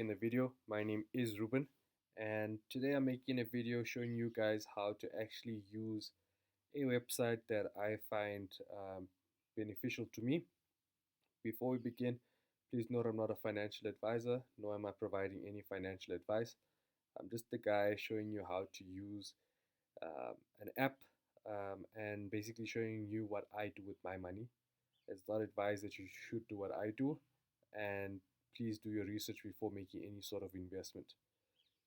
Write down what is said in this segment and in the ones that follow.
making a video. My name is Ruben, and today I'm making a video showing you guys how to actually use a website that I find beneficial to me. Before we begin, please note I'm not a financial advisor, nor am I providing any financial advice. I'm just the guy showing you how to use an app and basically showing you what I do with my money. It's not advised that you should do what I do, and please do your research before making any sort of investment.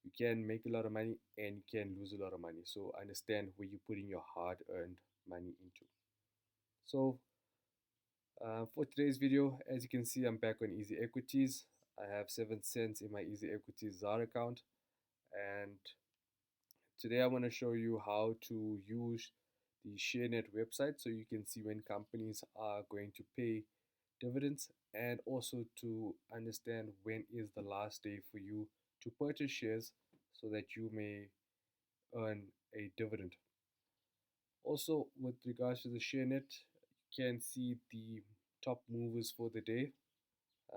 You can make a lot of money and you can lose a lot of money, so understand where you're putting your hard earned money into. So, for today's video, as you can see, I'm back on Easy Equities. I have 7 cents in my Easy Equities ZAR account, and today I want to show you how to use the Sharenet website so you can see when companies are going to pay dividends, and also to understand when is the last day for you to purchase shares so that you may earn a dividend. Also, with regards to the Sharenet, you can see the top movers for the day.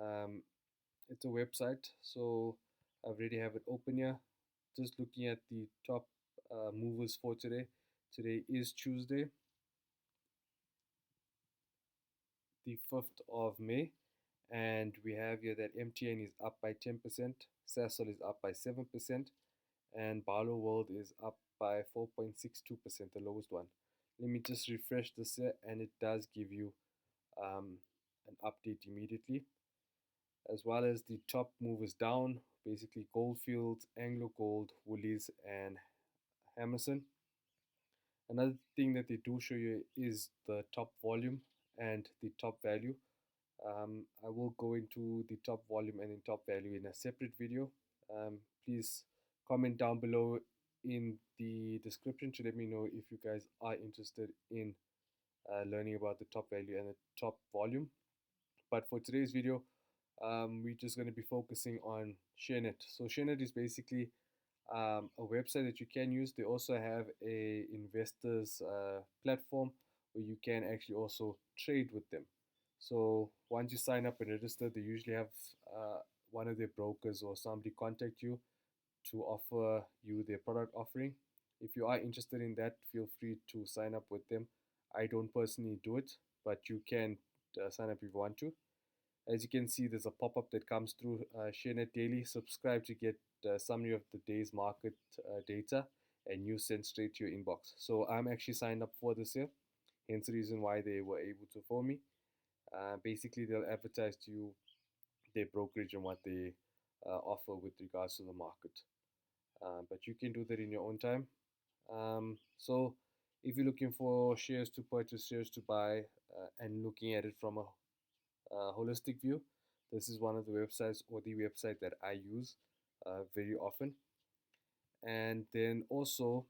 Um, it's a website, so I already have it open here. Just looking at the top movers for today. Today is Tuesday, the 5th of May, and we have here that MTN is up by 10%, Sasol is up by 7%, and Barlow World is up by 4.62%, the lowest one. Let me just refresh this here, and it does give you an update immediately, as well as the top movers down, basically Goldfields, Anglo Gold, Woolies, and Hammerson. Another thing that they do show you is the top volume and the top value. I will go into the top volume and the top value in a separate video. Please comment down below in the description to let me know if you guys are interested in learning about the top value and the top volume. But for today's video, we're just going to be focusing on Sharenet. So Sharenet is basically a website that you can use. They also have a investors platform where you can actually also trade with them. So once you sign up and register, they usually have one of their brokers or somebody contact you to offer you their product offering. If you are interested in that, feel free to sign up with them. I don't personally do it, but you can sign up if you want to. As you can see, there's a pop-up that comes through Sharenet Daily. Subscribe to get a summary of the day's market data and news sent straight to your inbox. So I'm actually signed up for this here, hence the reason why they were able to phone me. Basically, they'll advertise to you their brokerage and what they offer with regards to the market. But you can do that in your own time. So if you're looking for shares to purchase, shares to buy, and looking at it from a holistic view, this is one of the websites or the website that I use very often. And then also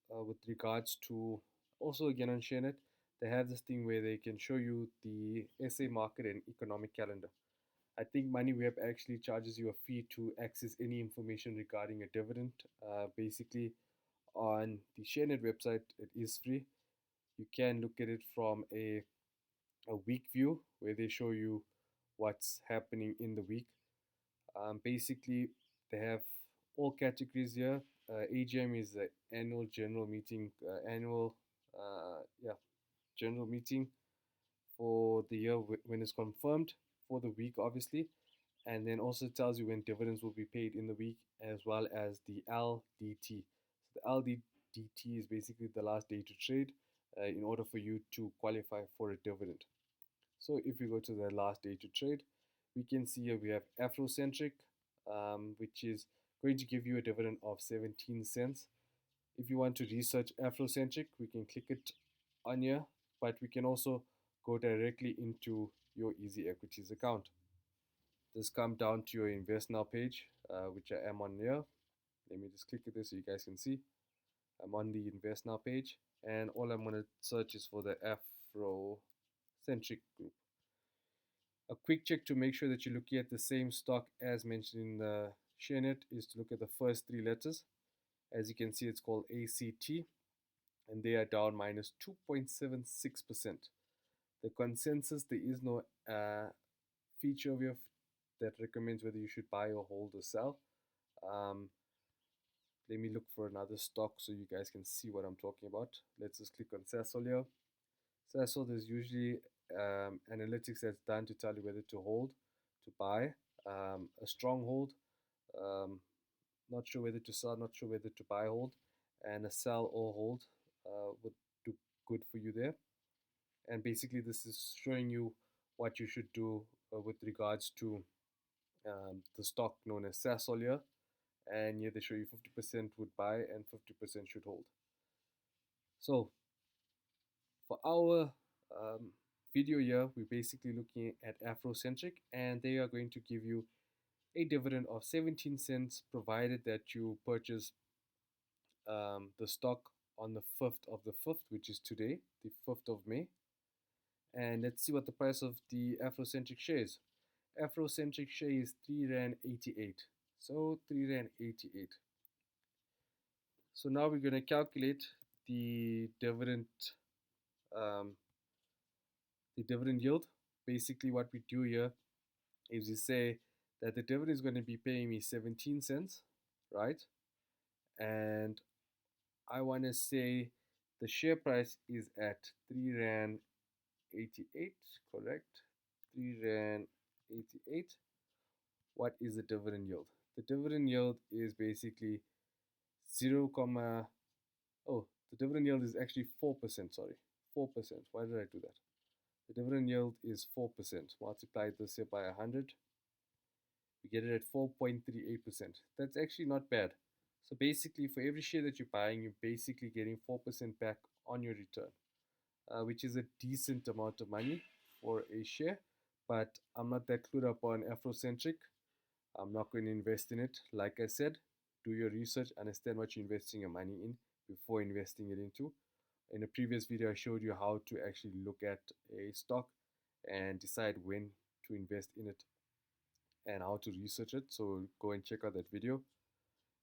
with regards to, also again on Sharenet, they have this thing where they can show you the SA market and economic calendar. I think MoneyWeb actually charges you a fee to access any information regarding a dividend. Basically, on the Sharenet website, it is free. You can look at it from a week view where they show you what's happening in the week. Basically, they have all categories here. AGM is the annual general meeting, general meeting for the year when it's confirmed, for the week, obviously. And then also tells you when dividends will be paid in the week, as well as the LDT. So the LDT is basically the last day to trade in order for you to qualify for a dividend. So if we go to the last day to trade, we can see here we have Afrocentric, which is going to give you a dividend of 17 cents. If you want to research Afrocentric, we can click it on here, but we can also go directly into your Easy Equities account. Just come down to your Invest Now page, which I am on here. Let me just click at this so you guys can see. I'm on the Invest Now page, and all I'm going to search is for the Afrocentric group. A quick check to make sure that you're looking at the same stock as mentioned in the Sharenet is to look at the first three letters. As you can see, it's called ACT, and they are down minus 2.76%. The consensus, there is no feature of your that recommends whether you should buy or hold or sell. Um, Let me look for another stock so you guys can see what I'm talking about. Let's just click on Sasol here. Sasol, there's usually analytics that's done to tell you whether to hold, to buy, a strong hold, um, not sure whether to sell, not sure whether to buy, hold, and a sell or hold would do good for you there. And basically, this is showing you what you should do with regards to the stock known as Sasol here. And here they show you 50% would buy and 50% should hold. So for our video here, we're basically looking at Afrocentric, and they are going to give you a dividend of 17 cents provided that you purchase the stock on the 5th of the 5th, which is today, the 5th of May. And let's see what the price of the Afrocentric share is. Afrocentric share is 3 Rand 88. So 3 Rand 88. So now we're going to calculate the dividend um, yield. Basically what we do here is we say that the dividend is going to be paying me 17 cents, right? And I want to say the share price is at 3 Rand 88, correct? 3 Rand 88. What is the dividend yield? The dividend yield is basically 0, oh, the dividend yield is actually 4%, sorry. 4%. Why did I do that? The dividend yield is 4%. Multiply this here by 100. We get it at 4.38%. That's actually not bad. So basically, for every share that you're buying, you're basically getting 4% back on your return, which is a decent amount of money for a share. But I'm not that clued up on Afrocentric. I'm not going to invest in it. Like I said, do your research, understand what you're investing your money in before investing it into. In a previous video, I showed you how to actually look at a stock and decide when to invest in it and how to research it. So go and check out that video.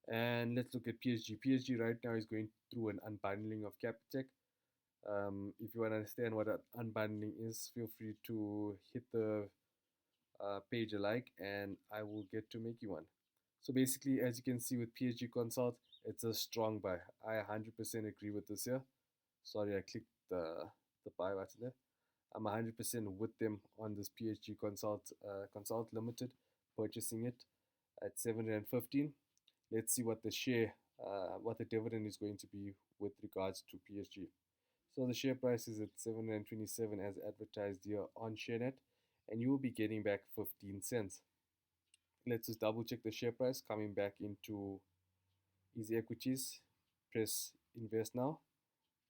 And let's look at PSG. PSG right now is going through an unbundling of Capitec. If you want to understand what an unbundling is, feel free to hit the page a like and I will get to make you one. So basically, as you can see with PSG Consult, it's a strong buy. I 100% agree with this here. Sorry, I clicked the buy button there. I'm 100% with them on this PSG Consult Limited, purchasing it at 715. Let's see what the share, what the dividend is going to be with regards to PSG. So the share price is at 727 as advertised here on Sharenet, and you will be getting back 15 cents. Let's just double check the share price. Coming back into Easy Equities, press invest now,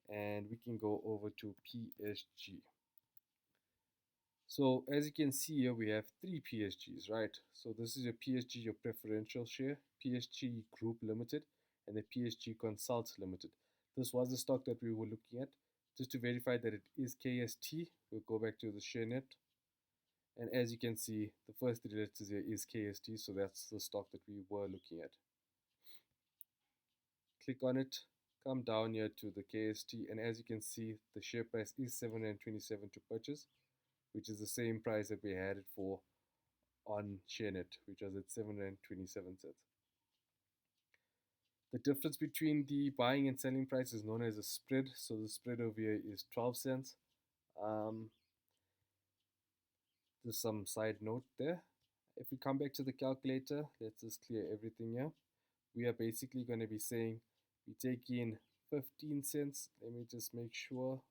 and we can go over to PSG. So as you can see here, we have three PSGs, right? So this is your PSG, your preferential share, PSG Group Limited, and the PSG Consult Limited. This was the stock that we were looking at. Just to verify that it is KST, we'll go back to the Sharenet. And as you can see, the first three letters here is KST, so that's the stock that we were looking at. Click on it, come down here to the KST, and as you can see, the share price is 727 to purchase, which is the same price that we had it for on Sharenet, which was at 727 cents. The difference between the buying and selling price is known as a spread. So the spread over here is 12 cents. Just some side note there. If we come back to the calculator, let's just clear everything here. We are basically going to be saying we take in 15 cents. Let me just make sure.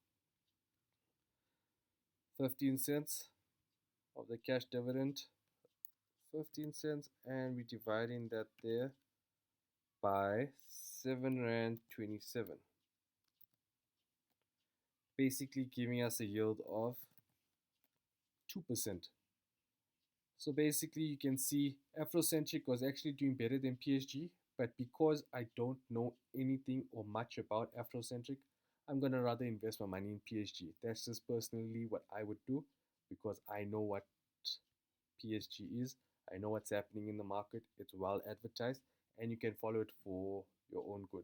15 cents of the cash dividend. 15 cents, and we're dividing that there by 7 Rand 27, basically giving us a yield of 2%. So basically you can see Afrocentric was actually doing better than PSG, but because I don't know anything or much about Afrocentric, I'm going to rather invest my money in PSG. That's just personally what I would do, because I know what PSG is. I know what's happening in the market. It's well advertised, and you can follow it for your own good.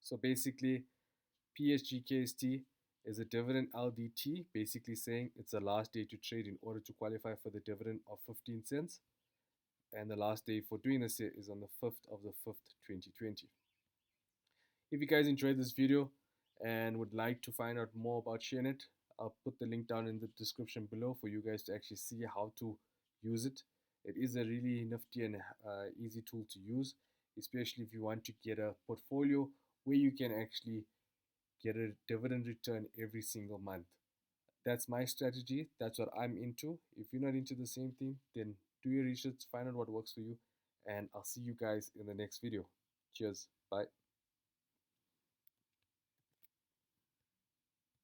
So basically, PSG KST is a dividend LDT, basically saying it's the last day to trade in order to qualify for the dividend of 15 cents. And the last day for doing this is on the 5th of the 5th, 2020. If you guys enjoyed this video and would like to find out more about Sharenet, I'll put the link down in the description below for you guys to actually see how to use it. It is a really nifty and easy tool to use, especially if you want to get a portfolio where you can actually get a dividend return every single month. That's my strategy. That's what I'm into. If you're not into the same thing, then do your research, find out what works for you, and I'll see you guys in the next video. Cheers. Bye.